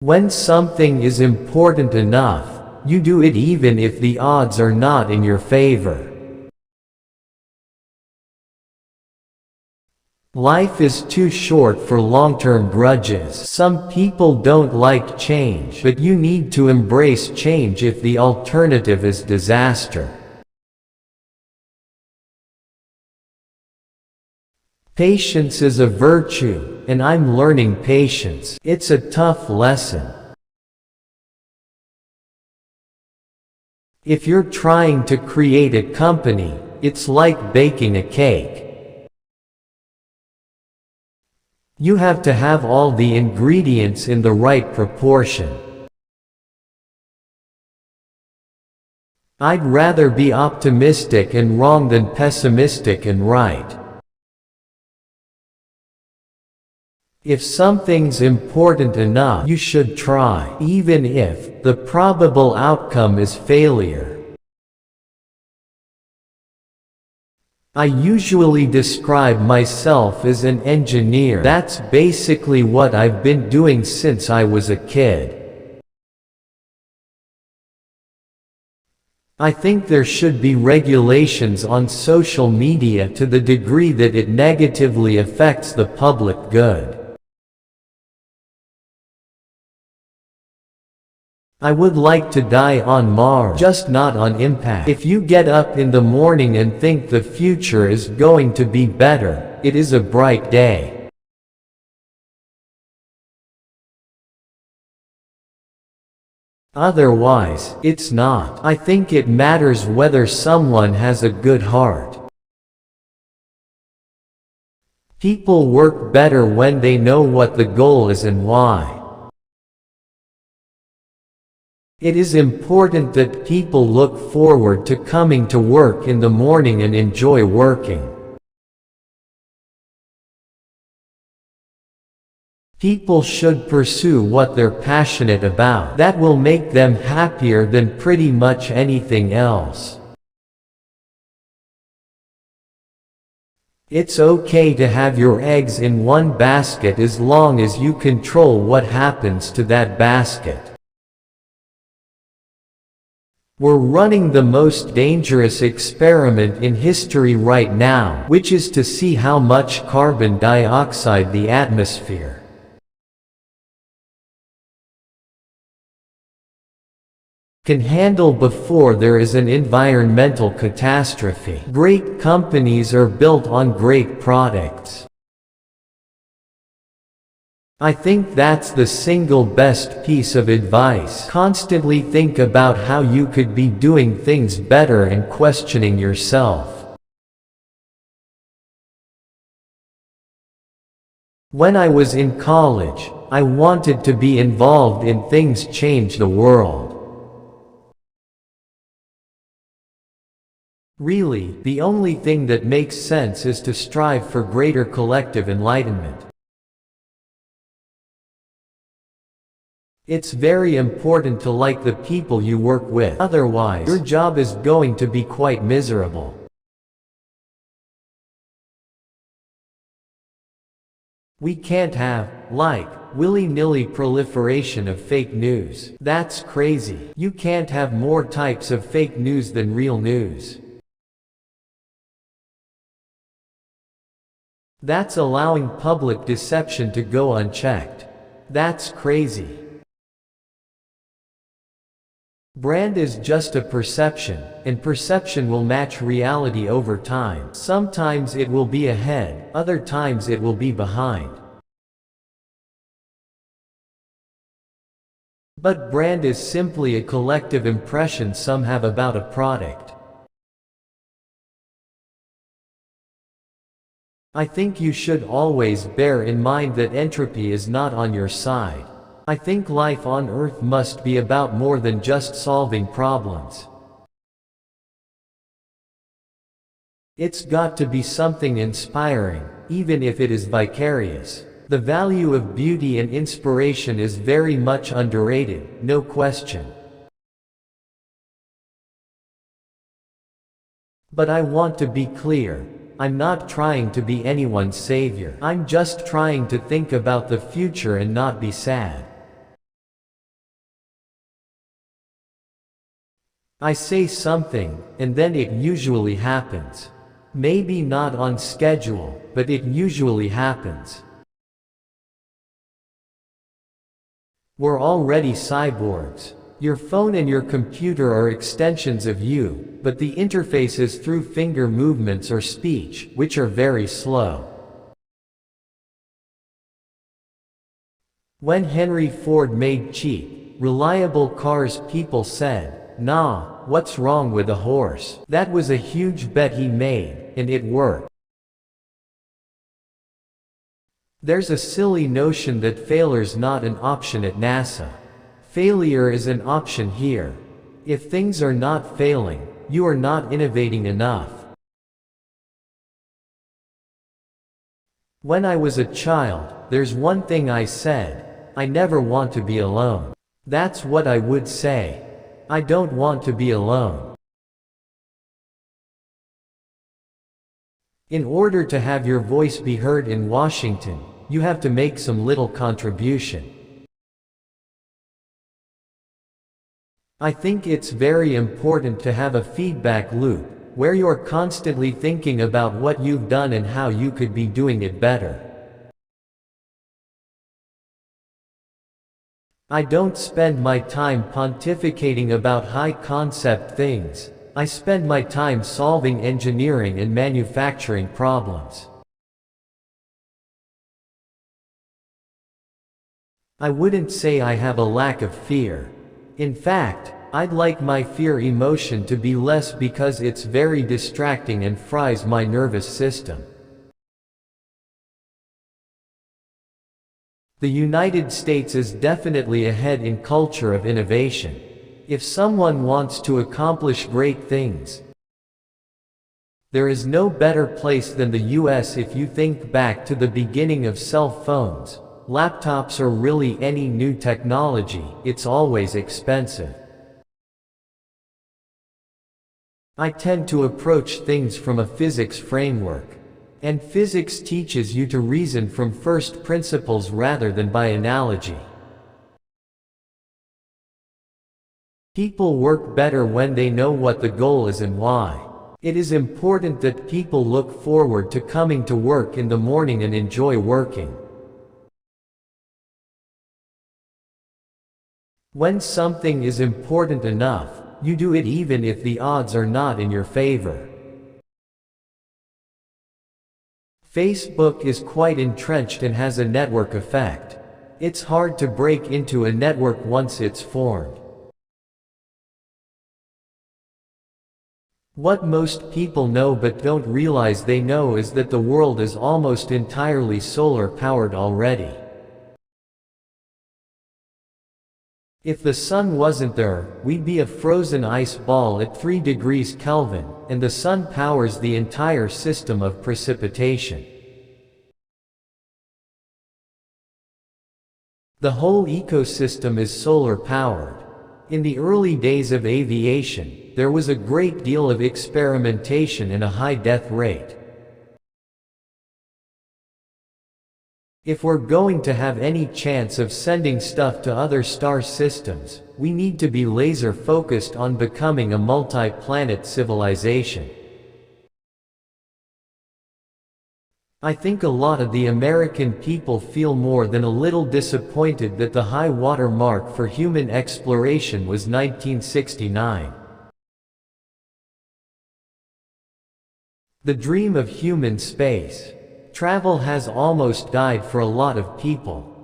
When something is important enough, you do it even if the odds are not in your favor. Life is too short for long-term grudges. Some people don't like change, but you need to embrace change if the alternative is disaster. Patience is a virtue, and I'm learning patience. It's a tough lesson. If you're trying to create a company, it's like baking a cake. You have to have all the ingredients in the right proportion. I'd rather be optimistic and wrong than pessimistic and right. If something's important enough, you should try, even if the probable outcome is failure. I usually describe myself as an engineer. That's basically what I've been doing since I was a kid. I think there should be regulations on social media to the degree that it negatively affects the public good. I would like to die on Mars, just not on impact. If you get up in the morning and think the future is going to be better, it is a bright day. Otherwise, it's not. I think it matters whether someone has a good heart. People work better when they know what the goal is and why. It is important that people look forward to coming to work in the morning and enjoy working. People should pursue what they're passionate about. That will make them happier than pretty much anything else. It's okay to have your eggs in one basket as long as you control what happens to that basket. We're running the most dangerous experiment in history right now, which is to see how much carbon dioxide the atmosphere can handle before there is an environmental catastrophe. Great companies are built on great products. I think that's the single best piece of advice. Constantly think about how you could be doing things better and questioning yourself. When I was in college, I wanted to be involved in things change the world. Really, the only thing that makes sense is to strive for greater collective enlightenment. It's very important to like the people you work with, otherwise your job is going to be quite miserable. We can't have, like, willy-nilly proliferation of fake news. That's crazy. You can't have more types of fake news than real news. That's allowing public deception to go unchecked. That's crazy. Brand is just a perception, and perception will match reality over time. Sometimes it will be ahead, other times it will be behind. But brand is simply a collective impression some have about a product. I think you should always bear in mind that entropy is not on your side. I think life on Earth must be about more than just solving problems. It's got to be something inspiring, even if it is vicarious. The value of beauty and inspiration is very much underrated, no question. But I want to be clear. I'm not trying to be anyone's savior. I'm just trying to think about the future and not be sad. I say something, and then it usually happens. Maybe not on schedule, but it usually happens. We're already cyborgs. Your phone and your computer are extensions of you, but the interface is through finger movements or speech, which are very slow. When Henry Ford made cheap, reliable cars, people said, "Nah, what's wrong with a horse?" That was a huge bet he made, and it worked. There's a silly notion that failure's not an option at NASA. Failure is an option here. If things are not failing, you are not innovating enough. When I was a child, there's one thing I said: I never want to be alone. That's what I would say. I don't want to be alone. In order to have your voice be heard in Washington, you have to make some little contribution. I think it's very important to have a feedback loop, where you're constantly thinking about what you've done and how you could be doing it better. I don't spend my time pontificating about high-concept things. I spend my time solving engineering and manufacturing problems. I wouldn't say I have a lack of fear. In fact, I'd like my fear emotion to be less because it's very distracting and fries my nervous system. The United States is definitely ahead in culture of innovation. If someone wants to accomplish great things, there is no better place than the US. If you think back to the beginning of cell phones, laptops, or really any new technology, it's always expensive. I tend to approach things from a physics framework. And physics teaches you to reason from first principles rather than by analogy. People work better when they know what the goal is and why. It is important that people look forward to coming to work in the morning and enjoy working. When something is important enough, you do it even if the odds are not in your favor. Facebook is quite entrenched and has a network effect. It's hard to break into a network once it's formed. What most people know but don't realize they know is that the world is almost entirely solar powered already. If the sun wasn't there, we'd be a frozen ice ball at 3 degrees Kelvin, and the sun powers the entire system of precipitation. The whole ecosystem is solar powered. In the early days of aviation, there was a great deal of experimentation and a high death rate. If we're going to have any chance of sending stuff to other star systems, we need to be laser focused on becoming a multi-planet civilization. I think a lot of the American people feel more than a little disappointed that the high water mark for human exploration was 1969. The dream of human space travel has almost died for a lot of people.